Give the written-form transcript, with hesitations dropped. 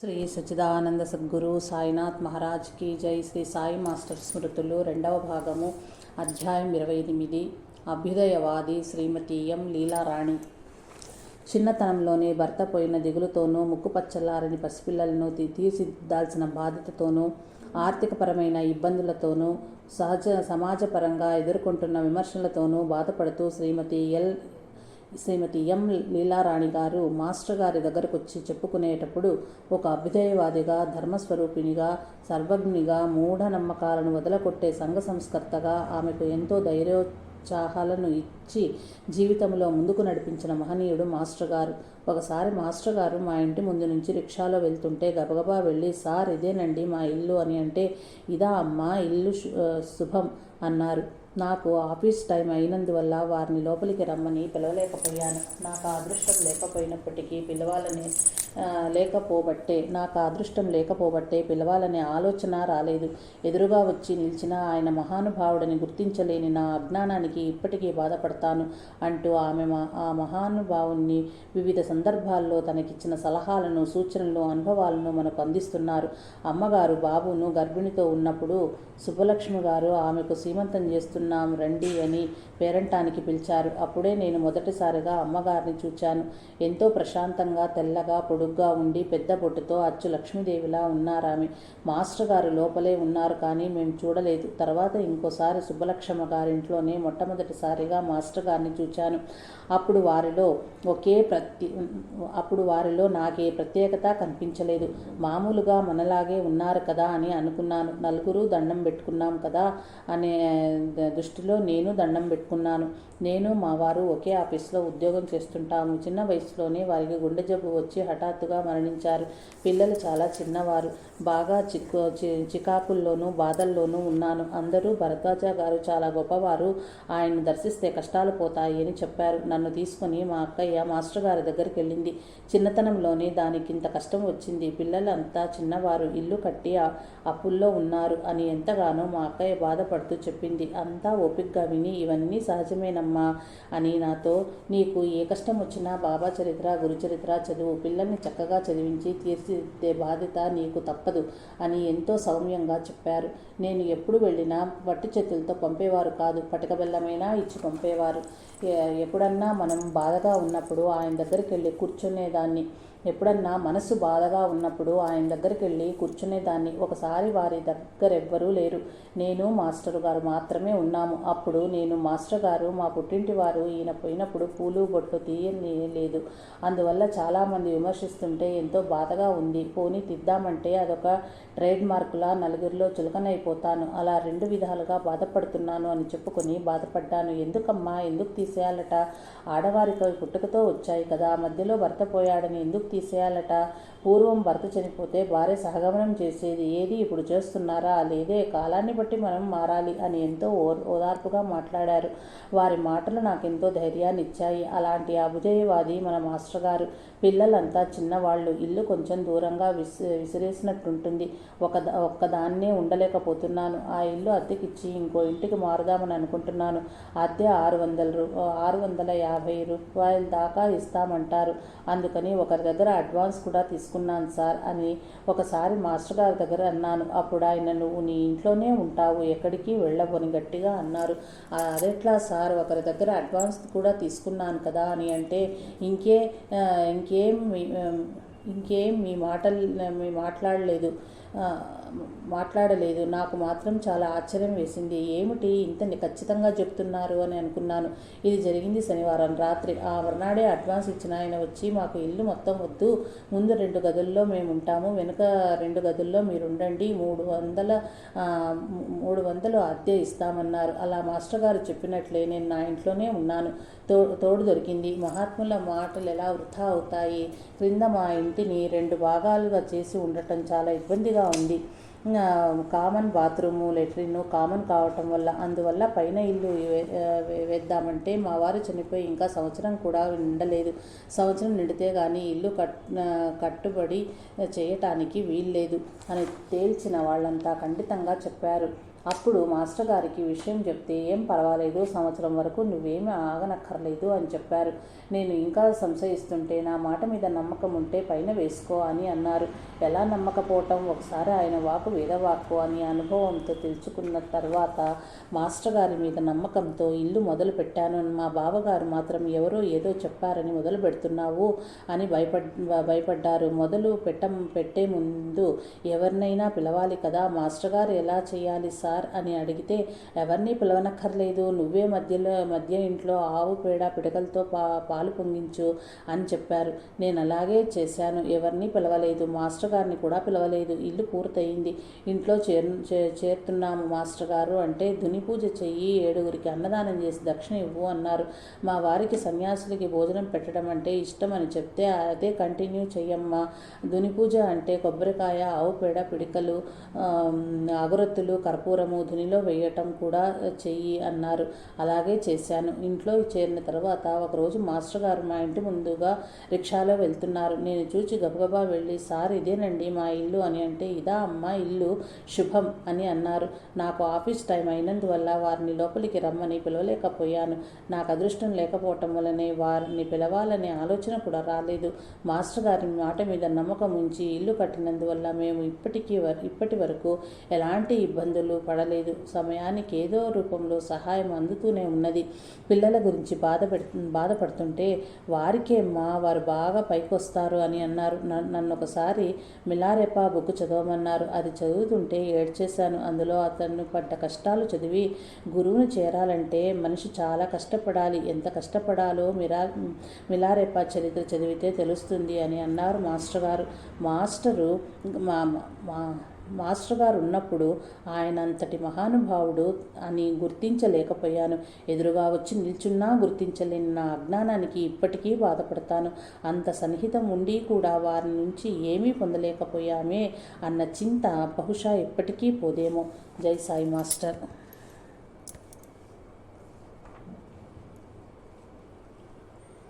శ్రీ సచ్చిదానంద సద్గురు సాయినాథ్ మహారాజ్ కి జై. శ్రీ సాయి మాస్టర్ స్మృతులు 2వ భాగము, అధ్యాయం 28. అభ్యుదయవాది శ్రీమతి ఎం లీలారాణి. చిన్నతనంలోనే భర్త పోయిన దిగులుతోనూ, ముక్కుపచ్చలారని పసిపిల్లలను తీర్చిదిద్దాల్సిన బాధ్యతతోనూ, ఆర్థికపరమైన ఇబ్బందులతోనూ, సమాజపరంగా ఎదుర్కొంటున్న విమర్శలతోనూ బాధపడుతూ శ్రీమతి ఎం లీలారాణి గారు మాస్టర్ గారి దగ్గరకొచ్చి చెప్పుకునేటప్పుడు ఒక అభ్యుదయవాదిగా, ధర్మస్వరూపిణిగా, సర్వజ్ఞిగా, మూఢనమ్మకాలను వదలకొట్టే సంఘ సంస్కర్తగా ఆమెకు ఎంతో ధైర్యోత్సాహాలను ఇచ్చి జీవితంలో ముందుకు నడిపించిన మహనీయుడు మాస్టర్ గారు. ఒకసారి మాస్టర్ గారు మా ఇంటి ముందు నుంచి రిక్షాలో వెళ్తుంటే గబగబా వెళ్ళి, సార్ ఇదేనండి మా ఇల్లు అని అంటే, ఇదా అమ్మా ఇల్లు, శుభం అన్నారు. నాకు ఆఫీస్ టైం అయినందువల్ల వారిని లోపలికి రమ్మని పిలవలేకపోయాను. నాకు ఆ అదృష్టం లేకపోబట్టే పిలవాలనే ఆలోచన రాలేదు. ఎదురుగా వచ్చి నిలిచిన ఆయన మహానుభావుడిని గుర్తించలేని నా అజ్ఞానానికి ఇప్పటికీ బాధపడతాను అంటూ ఆమె ఆ మహానుభావుని వివిధ సందర్భాల్లో తనకిచ్చిన సలహాలను, సూచనలు, అనుభవాలను మనకు అందిస్తున్నారు. అమ్మగారు బాబును గర్భిణితో ఉన్నప్పుడు సుబ్బలక్ష్మి గారు ఆమెకు సీమంతం చేస్తున్నాం రండి అని పేరంటానికి పిలిచారు. అప్పుడే నేను మొదటిసారిగా అమ్మగారిని చూచాను. ఎంతో ప్రశాంతంగా, తెల్లగా, పొడుగ్గా ఉండి పెద్ద బొట్టుతో అచ్చు లక్ష్మీదేవిలా ఉన్నారామె. మాస్టర్ గారు లోపలే ఉన్నారు కానీ మేము చూడలేదు. తర్వాత ఇంకోసారి సుబ్బలక్ష్మ గారింట్లోనే మొట్టమొదటిసారిగా మాస్టర్ గారిని చూచాను. అప్పుడు వారిలో నాకే ప్రత్యేకత కనిపించలేదు. మామూలుగా మనలాగే ఉన్నారు కదా అని అనుకున్నాను. నలుగురు దండం పెట్టుకున్నాం కదా అనే దృష్టిలో నేను దండం పెట్టుకున్నాను. నేను మా వారు ఒకే ఆఫీస్లో ఉద్యోగం చేస్తుంటాము. చిన్న వయసులోనే వారికి గుండె జబ్బు వచ్చి హఠాత్తుగా మరణించారు. పిల్లలు చాలా చిన్నవారు. బాగా చికాకుల్లోనూ బాధల్లోనూ ఉన్నాను. అందరూ భరద్వాజ గారు చాలా గొప్పవారు, ఆయన్ని దర్శిస్తే కష్టాలు పోతాయి అని చెప్పారు. నన్ను తీసుకుని మా అక్కయ్య మాస్టర్ గారి దగ్గరికి వెళ్ళింది. చిన్నతనంలోనే దానికింత కష్టం వచ్చింది. పిల్లలంతా చిన్నవారు, ఇల్లు కట్టి అప్పుల్లో ఉన్నారు అని ఎంతగానో మా అక్కయ్య బాధపడుతూ చెప్పింది. అంతా ఓపికగా విని, ఇవన్నీ సహజమేనమ్మా అని నాతో, నీకు ఏ కష్టం వచ్చినా బాబా చరిత్ర, గురుచరిత్ర చదువు, పిల్లల్ని చక్కగా చదివించి తీర్చిదిద్దే బాధ్యత నీకు తప్పదు అని ఎంతో సౌమ్యంగా చెప్పారు. నేను ఎప్పుడు వెళ్ళినా వట్టి చేతులతో పంపేవారు కాదు, పటిక బెల్లమైనా ఇచ్చి పంపేవారు. ఎప్పుడన్నా మనం బాధగా ఉన్నప్పుడు ఆయన దగ్గరికి వెళ్ళి కూర్చునేదాన్ని. ఎప్పుడన్నా మనసు బాధగా ఉన్నప్పుడు ఆయన దగ్గరికి వెళ్ళి కూర్చునేదాన్ని. ఒకసారి వారి దగ్గరెవ్వరూ లేరు, నేను మాస్టర్ గారు మాత్రమే ఉన్నాము. అప్పుడు నేను, మాస్టర్ గారు మా పుట్టింటి వారు, ఈయన పోయినప్పుడు పూలు బొట్లు తీయలేదు. అందువల్ల చాలామంది విమర్శిస్తుంటే ఎంతో బాధగా ఉంది. పోనీ తిద్దామంటే అదొక ట్రేడ్ మార్కులా నలుగురిలో చులకనైపోతాను. అలా 2 విధాలుగా బాధపడుతున్నాను అని చెప్పుకొని బాధపడ్డాను. ఎందుకమ్మా, ఎందుకు తీసేయాలట? ఆడవారికి పుట్టుకతో వచ్చాయి కదా, మధ్యలో భర్త పోయాడని ఎందుకు తీసేయాలట? పూర్వం భర్త చనిపోతే భార్య సహగమనం చేసేది, ఏది ఇప్పుడు చేస్తున్నారా? లేదే, కాలాన్ని బట్టి మనం మారాలి అని ఎంతో ఓదార్పుగా మాట్లాడారు. వారి మాటలు నాకెంతో ధైర్యాన్ని ఇచ్చాయి. అలాంటి అభుజయవాది మన మాస్టర్ గారు. పిల్లలంతా చిన్నవాళ్ళు, ఇల్లు కొంచెం దూరంగా విసిరేసినట్టుంటుంది. ఒక్కదాన్నే ఉండలేకపోతున్నాను. ఆ ఇల్లు అద్దెకిచ్చి ఇంకో ఇంటికి మారుదామని అనుకుంటున్నాను. అద్దె 650 రూపాయల దాకా ఇస్తామంటారు. అందుకని ఒకరి దగ్గర అడ్వాన్స్ కూడా తీసుకున్నాను సార్ అని ఒకసారి మాస్టర్ గారి దగ్గర అన్నాను. అప్పుడు ఆయన, నువ్వు నీ ఇంట్లోనే ఉంటావు, ఎక్కడికి వెళ్ళవు అని గట్టిగా అన్నారు. అదెట్లా సార్, ఒకరి దగ్గర అడ్వాన్స్ కూడా తీసుకున్నాను కదా అని అంటే, ఇంకేం మాట్లాడలేదు. నాకు మాత్రం చాలా ఆశ్చర్యం వేసింది. ఏమిటి ఇంత ఖచ్చితంగా చెప్తున్నారు అని అనుకున్నాను. ఇది జరిగింది శనివారం రాత్రి. ఆ మర్నాడే అడ్వాన్స్ ఇచ్చిన ఆయన వచ్చి, మాకు ఇల్లు మొత్తం వద్దు, ముందు 2 గదుల్లో మేము ఉంటాము, వెనుక 2 గదుల్లో మీరుండండి, 300 అద్దె ఇస్తామన్నారు. అలా మాస్టర్ గారు చెప్పినట్లే నేను నా ఇంట్లోనే ఉన్నాను. తోడు దొరికింది. మహాత్ముల మాటలు ఎలా వృధా అవుతాయి? క్రింద మా ఇంటిని 2 భాగాలుగా చేసి ఉండటం చాలా ఇబ్బందిగా ఉంది. కామన్ బాత్రూము, లెట్రిన్ కామన్ కావటం వల్ల, అందువల్ల పైన ఇల్లు వేద్దామంటే మా వారు చనిపోయి ఇంకా సంవత్సరం కూడా ఉండలేదు. సంవత్సరం నిండితే కానీ ఇల్లు కట్టుబడి చేయటానికి వీల్లేదు అని తేల్చిన వాళ్ళంతా ఖండితంగా చెప్పారు. అప్పుడు మాస్టర్ గారికి విషయం చెప్తే, ఏం పర్వాలేదు, సంవత్సరం వరకు నువ్వేమీ ఆగనక్కర్లేదు అని చెప్పారు. నేను ఇంకా సంశయిస్తుంటే, నా మాట మీద నమ్మకం ఉంటే పైన వేసుకో అని అన్నారు. ఎలా నమ్మకపోవటం? ఒకసారి ఆయన వాకు వేదవాక్కు అని అనుభవంతో తెలుసుకున్న తర్వాత మాస్టర్ గారి మీద నమ్మకంతో ఇల్లు మొదలు పెట్టాను. మా బావగారు మాత్రం ఎవరో ఏదో చెప్పారని మొదలు పెడుతున్నావు అని భయపడ్డారు. మొదలు పెట్టే ముందు ఎవరినైనా పిలవాలి కదా. మాస్టర్ గారు ఎలా చేయాలి సార్ అని అడిగితే, ఎవరిని పిలవనక్కర్లేదు, నువ్వే మధ్య ఇంట్లో ఆవు పేడ పిడకలతో పాలు పొంగించు అని చెప్పారు. నేను అలాగే చేశాను. ఎవరిని పిలవలేదు, మాస్టర్ గారిని కూడా పిలవలేదు. ఇల్లు పూర్తయింది. ఇంట్లో చేరుతున్నాము మాస్టర్ గారు అంటే, దుని పూజ చెయ్యి, 7గురికి అన్నదానం చేసి దక్షిణ ఇవ్వు అన్నారు. మా వారికి సన్యాసులకి భోజనం పెట్టడం అంటే ఇష్టం అని చెప్తే, అదే కంటిన్యూ చెయ్యమ్మా. దుని పూజ అంటే కొబ్బరికాయ, ఆవు పేడ పిడికలు, అగరొత్తులు, కర్పూరము దునిలో వేయటం కూడా చెయ్యి అన్నారు. అలాగే చేశాను. ఇంట్లో చేరిన తర్వాత ఒకరోజు మాస్టర్ గారు మా ఇంటి ముందుగా రిక్షాలో వెళ్తున్నారు. నేను చూచి గబగబా వెళ్ళి, సార్ ఇదేనండి మా ఇల్లు అని అంటే, ఇదా అమ్మ ఇల్లు, శుభం అని అన్నారు. నాకు ఆఫీస్ టైం అయినందువల్ల వారిని లోపలికి రమ్మని పిలవలేకపోయాను. నాకు అదృష్టం లేకపోవటం వల్లనే వారిని పిలవాలనే ఆలోచన కూడా రాలేదు. మాస్టర్ గారి మాట మీద నమ్మకం ఉంచి ఇల్లు కట్టినందువల్ల మేము ఇప్పటి వరకు ఎలాంటి ఇబ్బందులు పడలేదు. సమయానికి ఏదో రూపంలో సహాయం అందుతూనే ఉన్నది. పిల్లల గురించి బాధపడుతుంటే, వారికేమ్మా, వారు బాగా పైకొస్తారు అని అన్నారు. నన్ను ఒకసారి మిలారెపా బుక్ చదవమన్నారు. అది చదువుతుంటే ఏడ్చేశాను. అందులో అతను పడ్డ కష్టాలు చదివి, గురువుని చేరాలంటే మనిషి చాలా కష్టపడాలి, ఎంత కష్టపడాలో మిలారెపా చరిత్ర చదివితే తెలుస్తుంది అని అన్నారు మాస్టర్ గారు. మాస్టర్ గారు ఉన్నప్పుడు ఆయన అంతటి మహానుభావుడు అని గుర్తించలేకపోయాను. ఎదురుగా వచ్చి నిల్చున్నా గుర్తించలేని నా అజ్ఞానానికి ఇప్పటికీ బాధపడతాను. అంత సన్నిహితం ఉండి కూడా వారి నుంచి ఏమీ పొందలేకపోయామే అన్న చింత బహుశా ఎప్పటికీ పోదేమో. జై సాయి మాస్టర్.